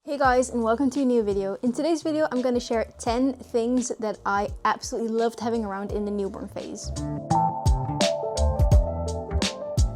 Hey guys, and welcome to a new video. In today's video, I'm going to share 10 things that I absolutely loved having around in the newborn phase.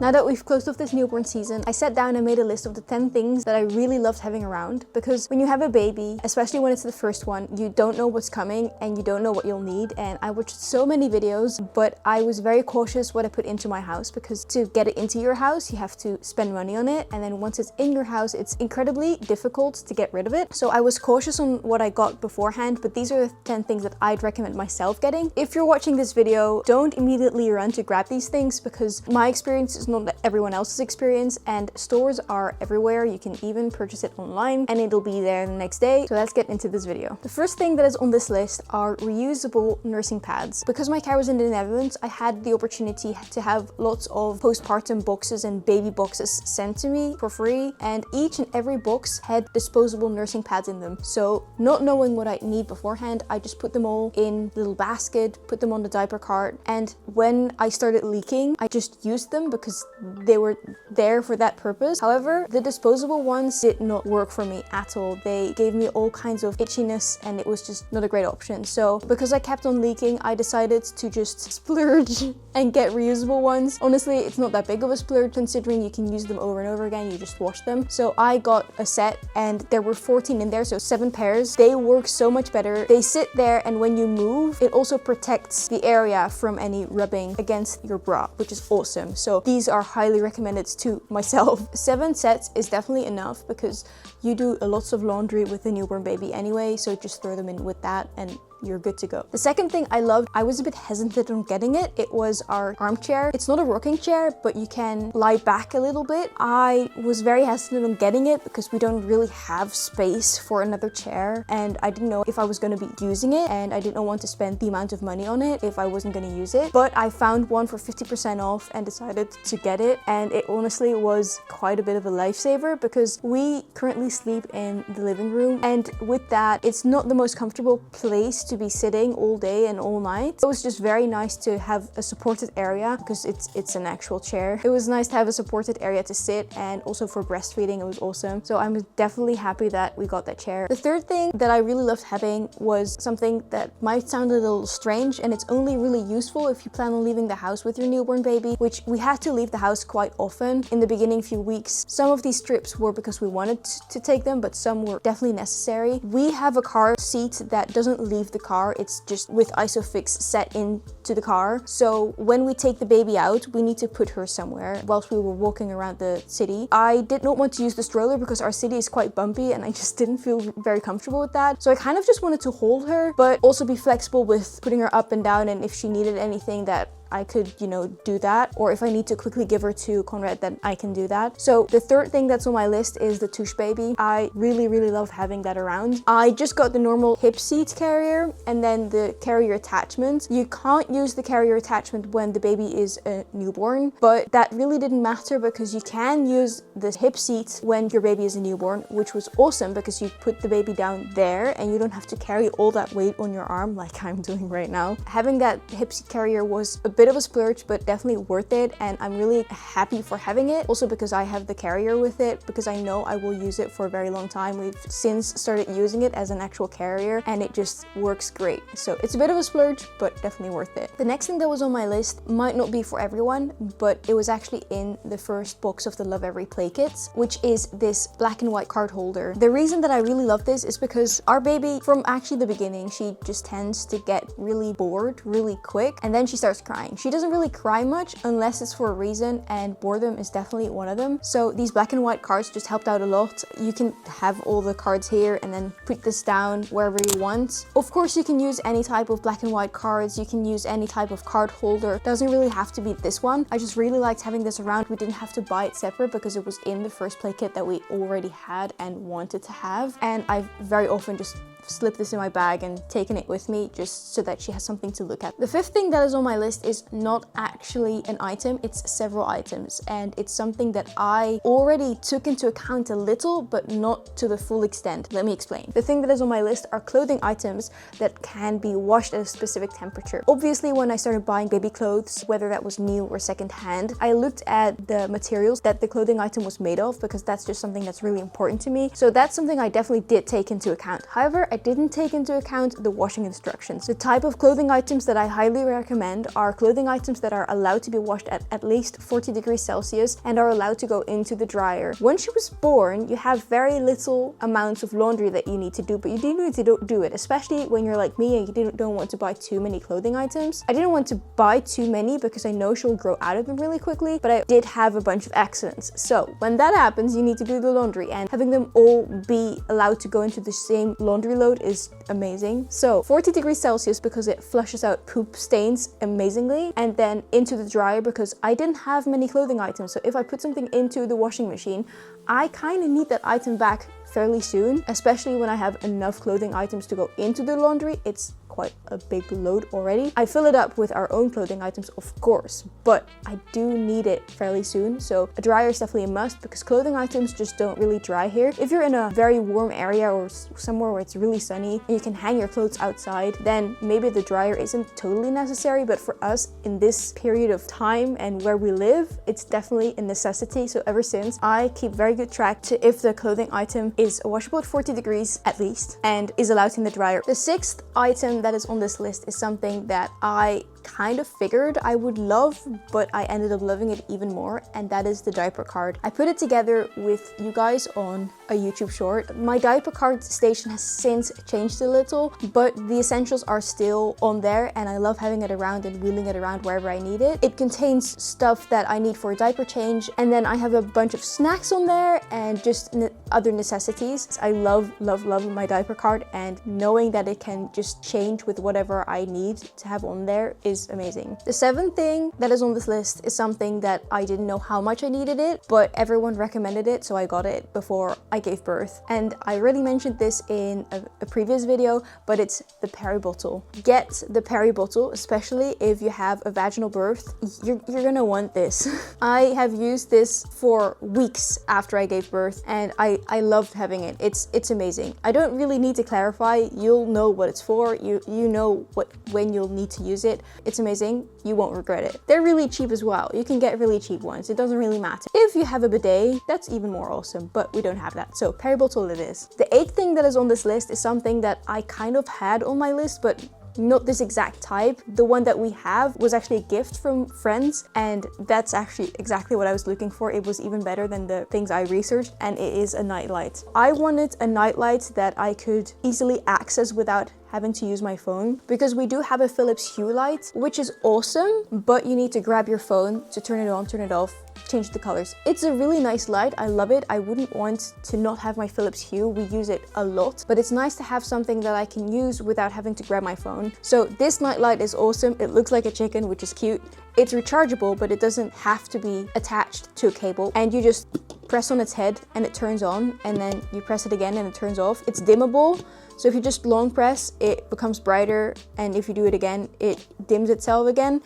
Now that we've closed off this newborn season, I sat down and made a list of the 10 things that I really loved having around, because when you have a baby, especially when it's the first one, you don't know what's coming and you don't know what you'll need. And I watched so many videos, but I was very cautious what I put into my house, because to get it into your house, you have to spend money on it. And then once it's in your house, it's incredibly difficult to get rid of it. So I was cautious on what I got beforehand, but these are the 10 things that I'd recommend myself getting. If you're watching this video, don't immediately run to grab these things, because my experience is not everyone else's experience, and stores are everywhere. You can even purchase it online and it'll be there the next day. So let's get into this video. The first thing that is on this list are reusable nursing pads. Because my care was in the Netherlands, I had the opportunity to have lots of postpartum boxes and baby boxes sent to me for free, and each and every box had disposable nursing pads in them. So not knowing what I need beforehand, I just put them all in a little basket, put them on the diaper cart, and when I started leaking, I just used them because they were there for that purpose. However, the disposable ones did not work for me at all. They gave me all kinds of itchiness and it was just not a great option. So because I kept on leaking, I decided to just splurge and get reusable ones. Honestly, it's not that big of a splurge considering you can use them over and over again. You just wash them. So I got a set and there were 14 in there, so 7 pairs. They work so much better. They sit there, and when you move, it also protects the area from any rubbing against your bra, which is awesome. So these are highly recommended to myself. 7 sets is definitely enough because you do lots of laundry with a newborn baby anyway, so just throw them in with that and you're good to go. The second thing I loved, I was a bit hesitant on getting it. It was our armchair. It's not a rocking chair, but you can lie back a little bit. I was very hesitant on getting it because we don't really have space for another chair, and I didn't know if I was going to be using it, and I didn't want to spend the amount of money on it if I wasn't going to use it. But I found one for 50% off and decided to get it, and it honestly was quite a bit of a lifesaver because we currently sleep in the living room, and with that, it's not the most comfortable place to be sitting all day and all night. It was just very nice to have a supported area because it's an actual chair. It was nice to have a supported area to sit, and also for breastfeeding it was awesome. So I'm definitely happy that we got that chair. The third thing that I really loved having was something that might sound a little strange, and it's only really useful if you plan on leaving the house with your newborn baby, which we had to leave the house quite often in the beginning few weeks. Some of these trips were because we wanted to take them, but some were definitely necessary. We have a car seat that doesn't leave the car. It's just with Isofix set into the car. So when we take the baby out, we need to put her somewhere whilst we were walking around the city. I did not want to use the stroller because our city is quite bumpy and I just didn't feel very comfortable with that. So I kind of just wanted to hold her, but also be flexible with putting her up and down, and if she needed anything that I could, do that, or if I need to quickly give her to Conrad, then I can do that. So the third thing that's on my list is the Touche Baby. I really love having that around. I just got the normal hip seat carrier and then the carrier attachment. You can't use the carrier attachment when the baby is a newborn, but that really didn't matter because you can use the hip seat when your baby is a newborn, which was awesome because you put the baby down there and you don't have to carry all that weight on your arm like I'm doing right now. Having that hip seat carrier was a bit of a splurge, but definitely worth it, and I'm really happy for having it. Also because I have the carrier with it, because I know I will use it for a very long time. We've since started using it as an actual carrier and it just works great. So it's a bit of a splurge, but definitely worth it. The next thing that was on my list might not be for everyone, but it was actually in the first box of the Love Every Play kits, which is this black and white card holder. The reason that I really love this is because our baby, from actually the beginning, she just tends to get really bored really quick, and then she starts crying. She doesn't really cry much unless it's for a reason, and boredom is definitely one of them. So these black and white cards just helped out a lot. You can have all the cards here and then put this down wherever you want. Of course, you can use any type of black and white cards. You can use any type of card holder. Doesn't really have to be this one. I just really liked having this around. We didn't have to buy it separate because it was in the first play kit that we already had and wanted to have. And I've very often just slipped this in my bag and taken it with me just so that she has something to look at. The fifth thing that is on my list is is not actually an item, it's several items, and it's something that I already took into account a little, but not to the full extent. Let me explain. The thing that is on my list are clothing items that can be washed at a specific temperature. Obviously, when I started buying baby clothes, whether that was new or secondhand, I looked at the materials that the clothing item was made of, because that's just something that's really important to me. So that's something I definitely did take into account. However, I didn't take into account the washing instructions. The type of clothing items that I highly recommend are clothing items that are allowed to be washed at least 40 degrees Celsius and are allowed to go into the dryer. Once she was born, you have very little amounts of laundry that you need to do, but you do need to do it, especially when you're like me and you don't want to buy too many clothing items. I didn't want to buy too many because I know she'll grow out of them really quickly, but I did have a bunch of excellence. So when that happens, you need to do the laundry, and having them all be allowed to go into the same laundry load is amazing. So 40 degrees Celsius because it flushes out poop stains amazingly, and then into the dryer because I didn't have many clothing items. So if I put something into the washing machine, I kind of need that item back fairly soon, especially when I have enough clothing items to go into the laundry. It's quite a big load already. I fill it up with our own clothing items, of course, but I do need it fairly soon. So a dryer is definitely a must because clothing items just don't really dry here. If you're in a very warm area or somewhere where it's really sunny and you can hang your clothes outside, then maybe the dryer isn't totally necessary. But for us in this period of time and where we live, it's definitely a necessity. So ever since, I keep very good track to if the clothing item is washable at 40 degrees at least and is allowed in the dryer. The sixth item that is on this list is something that I kind of figured I would love, but I ended up loving it even more, and that is the diaper card. I put it together with you guys on a YouTube short. My diaper card station has since changed a little, but the essentials are still on there, and I love having it around and wheeling it around wherever I need it. It contains stuff that I need for a diaper change, and then I have a bunch of snacks on there and just other necessities. I love my diaper card, and knowing that it can just change with whatever I need to have on there is amazing. The seventh thing that is on this list is something that I didn't know how much I needed it, but everyone recommended it, so I got it before I gave birth. And I already mentioned this in a previous video, but it's the peri bottle. Get the peri bottle, especially if you have a vaginal birth. You're gonna want this. I have used this for weeks after I gave birth, and I loved having it. It's amazing. I don't really need to clarify. You'll know what it's for. You know when you'll need to use it. It's amazing. You won't regret it. They're really cheap as well. You can get really cheap ones. It doesn't really matter. If you have a bidet, that's even more awesome, but we don't have that. So peri bottle it is. The eighth thing that is on this list is something that I kind of had on my list, but not this exact type. The one that we have was actually a gift from friends, and that's actually exactly what I was looking for. It was even better than the things I researched, and it is a nightlight. I wanted a nightlight that I could easily access without having to use my phone, because we do have a Philips Hue light, which is awesome, but you need to grab your phone to turn it on, turn it off, change the colors. It's a really nice light. I love it. I wouldn't want to not have my Philips Hue. We use it a lot, but it's nice to have something that I can use without having to grab my phone. So this night light is awesome. It looks like a chicken, which is cute. It's rechargeable, but it doesn't have to be attached to a cable, and you just press on its head and it turns on, and then you press it again and it turns off. It's dimmable, so if you just long press, it becomes brighter, and if you do it again, it dims itself again.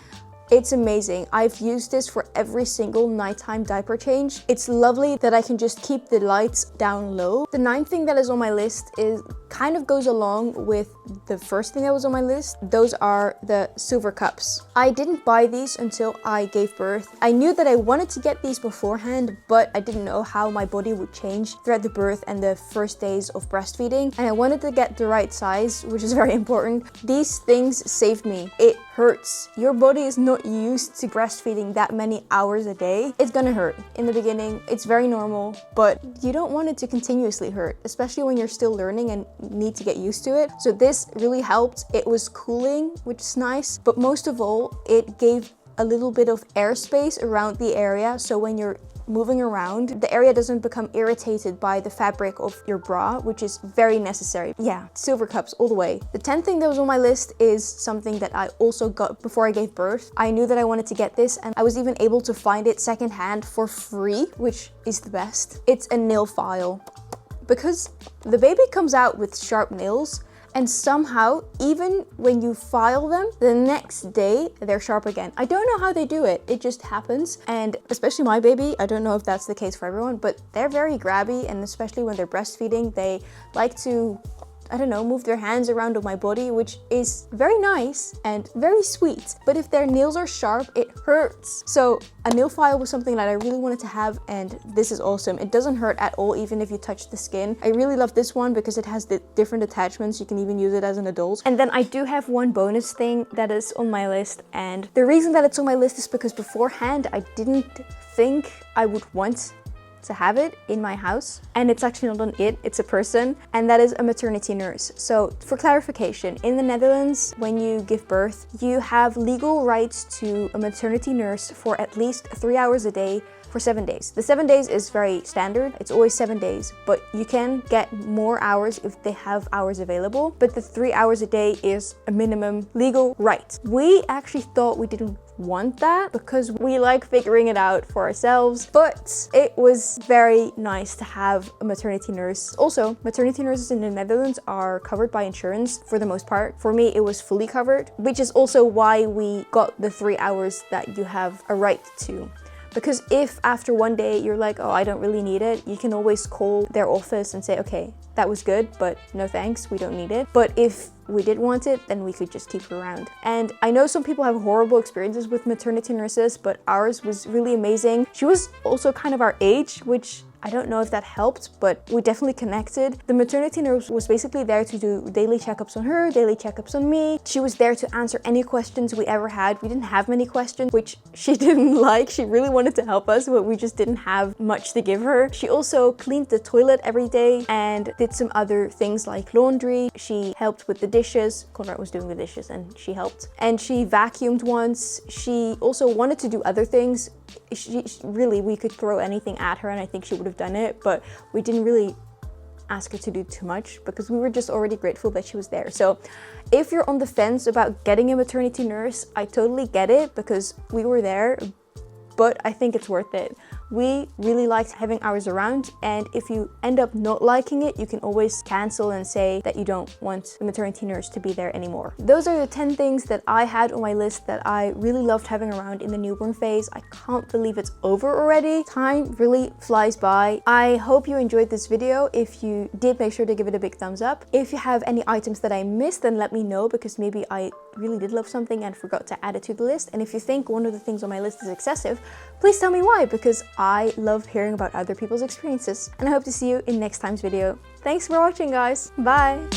It's amazing. I've used this for every single nighttime diaper change. It's lovely that I can just keep the lights down low. The ninth thing that is on my list is kind of goes along with the first thing that was on my list. Those are the silver cups. I didn't buy these until I gave birth. I knew that I wanted to get these beforehand, but I didn't know how my body would change throughout the birth and the first days of breastfeeding, and I wanted to get the right size, which is very important. These things saved me. It hurts. Your body is not used to breastfeeding that many hours a day. It's gonna hurt in the beginning. It's very normal, but you don't want it to continuously hurt, especially when you're still learning and need to get used to it. So this really helped. It was cooling, which is nice, but most of all, it gave a little bit of airspace around the area, so when you're moving around, the area doesn't become irritated by the fabric of your bra, which is very necessary. Yeah, silver cups all the way. The 10th thing that was on my list is something that I also got before I gave birth. I knew that I wanted to get this, and I was even able to find it secondhand for free, which is the best. It's a nail file. Because the baby comes out with sharp nails, and somehow, even when you file them, the next day they're sharp again. I don't know how they do it. It just happens. And especially my baby, I don't know if that's the case for everyone, but they're very grabby, and especially when they're breastfeeding, they like to, I don't know, move their hands around on my body, which is very nice and very sweet. But if their nails are sharp, it hurts. So a nail file was something that I really wanted to have, and this is awesome. It doesn't hurt at all, even if you touch the skin. I really love this one because it has the different attachments. You can even use it as an adult. And then I do have one bonus thing that is on my list, and the reason that it's on my list is because beforehand I didn't think I would want to have it in my house, and it's actually not an it, it's a person, and that is a maternity nurse. So for clarification, in the Netherlands, when you give birth, you have legal rights to a maternity nurse for at least 3 hours a day for 7 days. The 7 days is very standard, it's always 7 days, but you can get more hours if they have hours available, but the 3 hours a day is a minimum legal right. We actually thought we didn't want that because we like figuring it out for ourselves, but it was very nice to have a maternity nurse. Also, maternity nurses in the Netherlands are covered by insurance for the most part. For me, it was fully covered, which is also why we got the 3 hours that you have a right to. Because if after one day you're like, oh, I don't really need it, you can always call their office and say, okay, that was good, but no thanks, we don't need it. But if we did want it, then we could just keep her around. And I know some people have horrible experiences with maternity nurses, but ours was really amazing. She was also kind of our age, which I don't know if that helped, but we definitely connected. The maternity nurse was basically there to do daily checkups on her, daily checkups on me. She was there to answer any questions we ever had. We didn't have many questions, which she didn't like. She really wanted to help us, but we just didn't have much to give her. She also cleaned the toilet every day and did some other things like laundry. She helped with the dishes. Conrad was doing the dishes and she helped. And she vacuumed once. She also wanted to do other things. Really, we could throw anything at her and I think she would have done it, but we didn't really ask her to do too much because we were just already grateful that she was there. So if you're on the fence about getting a maternity nurse, I totally get it because we were there, but I think it's worth it. We really liked having ours around, and if you end up not liking it, you can always cancel and say that you don't want the maternity nurse to be there anymore. Those are the 10 things that I had on my list that I really loved having around in the newborn phase. I can't believe it's over already. Time really flies by. I hope you enjoyed this video. If you did, make sure to give it a big thumbs up. If you have any items that I missed, then let me know because maybe I really did love something and forgot to add it to the list. And if you think one of the things on my list is excessive, please tell me why, because I love hearing about other people's experiences. And I hope to see you in next time's video. Thanks for watching, guys. Bye!